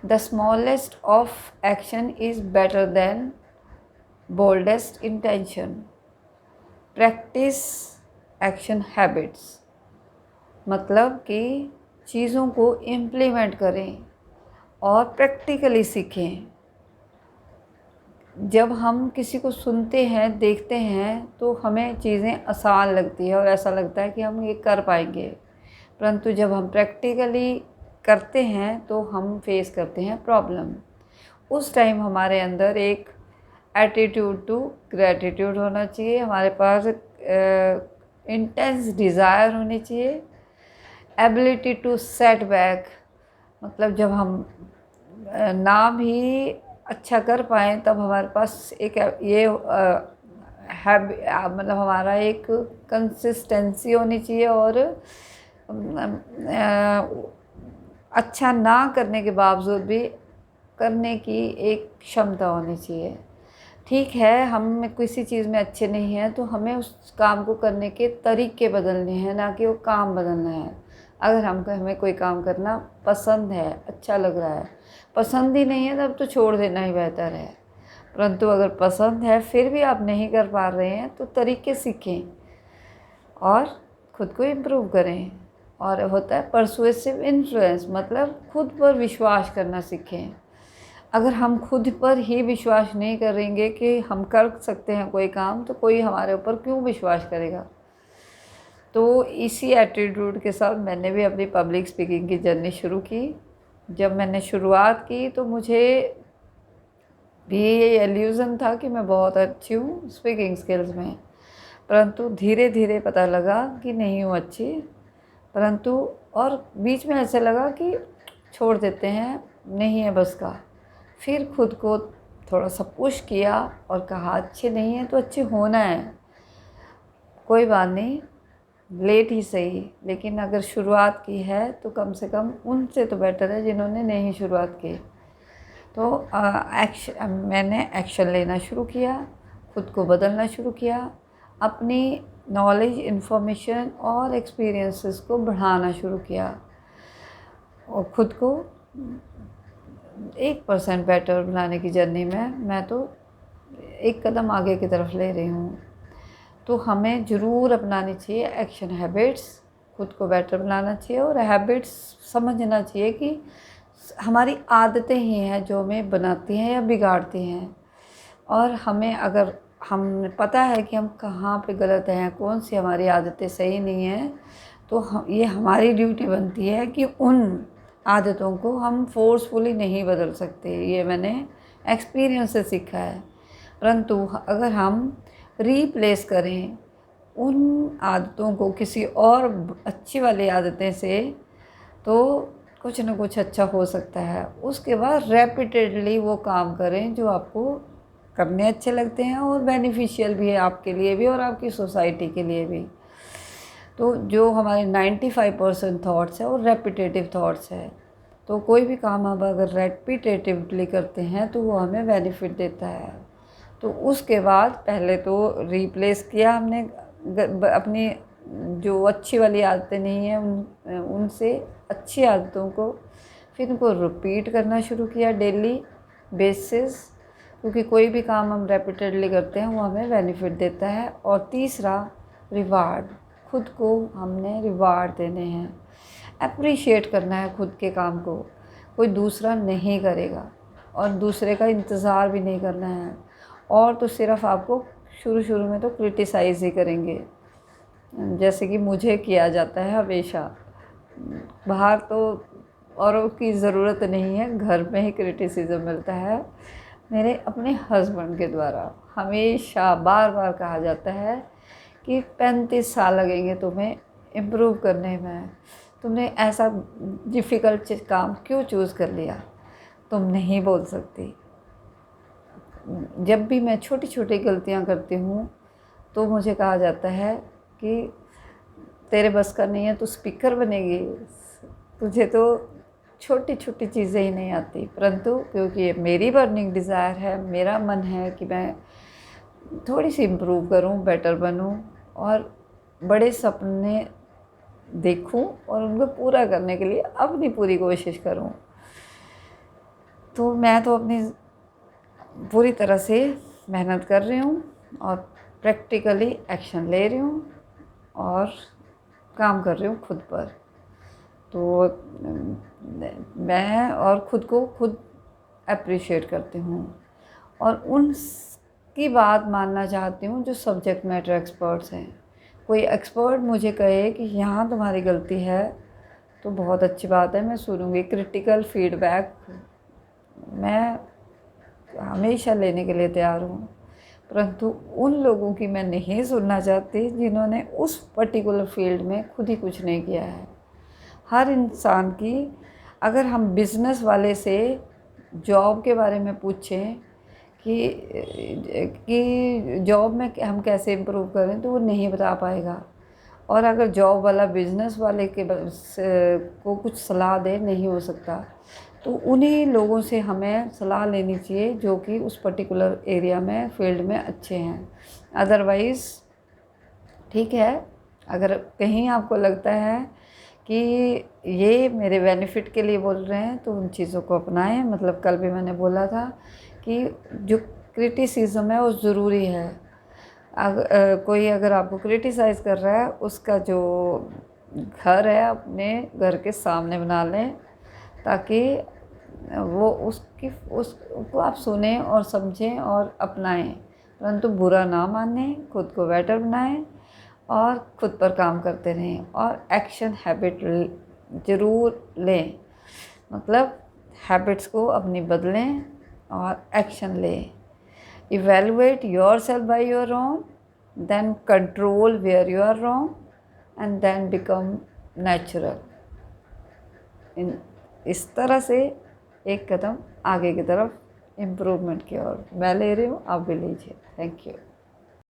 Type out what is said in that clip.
The smallest of action is better than boldest intention. Practice action habits, मतलब कि चीज़ों को इम्प्लीमेंट करें और प्रैक्टिकली सीखें। जब हम किसी को सुनते हैं, देखते हैं, तो हमें चीज़ें आसान लगती है और ऐसा लगता है कि हम ये कर पाएंगे, परंतु जब हम प्रैक्टिकली करते हैं तो हम फेस करते हैं प्रॉब्लम। उस टाइम हमारे अंदर एक एटीट्यूड टू ग्रैटिट्यूड होना चाहिए, हमारे पास इंटेंस डिज़ायर होनी चाहिए, एबिलिटी टू सेट बैक, मतलब जब हम ना भी अच्छा कर पाएँ तब हमारे पास एक ये मतलब हमारा एक कंसिस्टेंसी होनी चाहिए और अच्छा ना करने के बावजूद भी करने की एक क्षमता होनी चाहिए। ठीक है, हम किसी चीज़ में अच्छे नहीं हैं तो हमें उस काम को करने के तरीके बदलने हैं, ना कि वो काम बदलना है। अगर हमें कोई काम करना पसंद है, अच्छा लग रहा है, पसंद ही नहीं है तब तो छोड़ देना ही बेहतर है। परंतु अगर पसंद है फिर भी आप नहीं कर पा रहे हैं तो तरीके सीखें और ख़ुद को इम्प्रूव करें। और होता है परसुएसिव इन्फ्लुएंस, मतलब खुद पर विश्वास करना सीखें। अगर हम खुद पर ही विश्वास नहीं करेंगे कि हम कर सकते हैं कोई काम, तो कोई हमारे ऊपर क्यों विश्वास करेगा। तो इसी एटीट्यूड के साथ मैंने भी अपनी पब्लिक स्पीकिंग की जर्नी शुरू की। जब मैंने शुरुआत की तो मुझे भी ये एल्यूज़न था कि मैं बहुत अच्छी हूँ स्पीकिंग स्किल्स में, परंतु धीरे धीरे पता लगा कि नहीं हूँ अच्छी। परंतु और बीच में ऐसे लगा कि छोड़ देते हैं, नहीं है बस का। फिर खुद को थोड़ा सा पुश किया और कहा अच्छे नहीं है तो अच्छे होना है, कोई बात नहीं, लेट ही सही, लेकिन अगर शुरुआत की है तो कम से कम उनसे तो बेटर है जिन्होंने नहीं शुरुआत की। तो मैंने एक्शन लेना शुरू किया, खुद को बदलना शुरू किया, अपनी नॉलेज, इन्फॉर्मेशन और एक्सपीरियंसेस को बढ़ाना शुरू किया और ख़ुद को 1% बेटर बनाने की जर्नी में मैं तो एक कदम आगे की तरफ ले रही हूँ। तो हमें ज़रूर अपनानी चाहिए एक्शन हैबिट्स, खुद को बेटर बनाना चाहिए और हैबिट्स समझना चाहिए कि हमारी आदतें ही हैं जो हमें बनाती हैं या बिगाड़ती हैं। और हमें अगर हम पता है कि हम कहाँ पे गलत हैं, कौन सी हमारी आदतें सही नहीं हैं, तो ये हमारी ड्यूटी बनती है कि उन आदतों को हम फोर्सफुली नहीं बदल सकते। ये मैंने एक्सपीरियंस से सीखा है। परंतु अगर हम रीप्लेस करें उन आदतों को किसी और अच्छी वाली आदतें से, तो कुछ ना कुछ अच्छा हो सकता है। उसके बाद रेपिटेडली वो काम करें जो आपको करने अच्छे लगते हैं और बेनिफिशियल भी है आपके लिए भी और आपकी सोसाइटी के लिए भी। तो जो हमारे 95% थॉट्स है वो रेपिटेटिव थॉट्स है। तो कोई भी काम हम अगर रेपिटेटिवली करते हैं तो वो हमें बेनिफिट देता है। तो उसके बाद पहले तो रिप्लेस किया हमने अपनी जो अच्छी वाली आदतें नहीं हैं उनसे अच्छी आदतों को, फिर उनको रिपीट करना शुरू किया डेली बेसिस, क्योंकि कोई भी काम हम रेपिटेडली करते हैं वो हमें बेनिफिट देता है। और तीसरा, रिवार्ड, खुद को हमने रिवार्ड देने हैं, अप्रिशिएट करना है खुद के काम को, कोई दूसरा नहीं करेगा और दूसरे का इंतज़ार भी नहीं करना है। और तो सिर्फ आपको शुरू में तो क्रिटिसाइज़ ही करेंगे, जैसे कि मुझे किया जाता है हमेशा। बाहर तो औरों की ज़रूरत नहीं है, घर में ही क्रिटिसिज्म मिलता है। मेरे अपने हस्बैंड के द्वारा हमेशा बार बार कहा जाता है कि 35 साल लगेंगे तुम्हें इम्प्रूव करने में, तुमने ऐसा डिफ़िकल्ट काम क्यों चूज़ कर लिया, तुम नहीं बोल सकती। जब भी मैं छोटी छोटी गलतियां करती हूँ तो मुझे कहा जाता है कि तेरे बस का नहीं है, तू स्पीकर बनेगी, तुझे तो छोटी छोटी चीज़ें ही नहीं आती। परंतु क्योंकि ये मेरी बर्निंग डिज़ायर है, मेरा मन है कि मैं थोड़ी सी इम्प्रूव करूं, बेटर बनूं और बड़े सपने देखूं और उनको पूरा करने के लिए अपनी पूरी कोशिश करूं। तो मैं तो अपनी पूरी तरह से मेहनत कर रही हूँ और प्रैक्टिकली एक्शन ले रही हूँ और काम कर रही हूँ खुद पर। तो मैं और ख़ुद को खुद अप्रिशिएट करती हूँ और उनकी बात मानना चाहती हूँ जो सब्जेक्ट मैटर एक्सपर्ट्स हैं। कोई एक्सपर्ट मुझे कहे कि यहाँ तुम्हारी गलती है तो बहुत अच्छी बात है, मैं सुनूँगी। क्रिटिकल फीडबैक मैं हमेशा लेने के लिए तैयार हूँ, परंतु उन लोगों की मैं नहीं सुनना चाहती जिन्होंने उस पर्टिकुलर फील्ड में खुद ही कुछ नहीं किया है। हर इंसान की, अगर हम बिज़नेस वाले से जॉब के बारे में पूछें कि जॉब में हम कैसे इम्प्रूव करें, तो वो नहीं बता पाएगा। और अगर जॉब वाला बिज़नेस वाले को कुछ सलाह दे, नहीं हो सकता। तो उन्हीं लोगों से हमें सलाह लेनी चाहिए जो कि उस पर्टिकुलर एरिया में, फील्ड में अच्छे हैं। अदरवाइज़ ठीक है, अगर कहीं आपको लगता है कि ये मेरे बेनिफिट के लिए बोल रहे हैं तो उन चीज़ों को अपनाएं। मतलब कल भी मैंने बोला था कि जो क्रिटिसिज्म है वो ज़रूरी है। कोई अगर आपको क्रिटिसाइज़ कर रहा है, उसका जो घर है अपने घर के सामने बना लें, ताकि वो उसको आप सुने और समझें और अपनाएं, परंतु बुरा ना मानें, खुद को बेटर बनाएं और खुद पर काम करते रहें और एक्शन हैबिट ज़रूर लें। मतलब हैबिट्स को अपनी बदलें और एक्शन लें। Evaluate yourself by your own, then control where you are wrong and then become natural. इस तरह से एक कदम आगे की तरफ इम्प्रूवमेंट की ओर मैं ले रही हूँ, आप भी लीजिए। Thank you.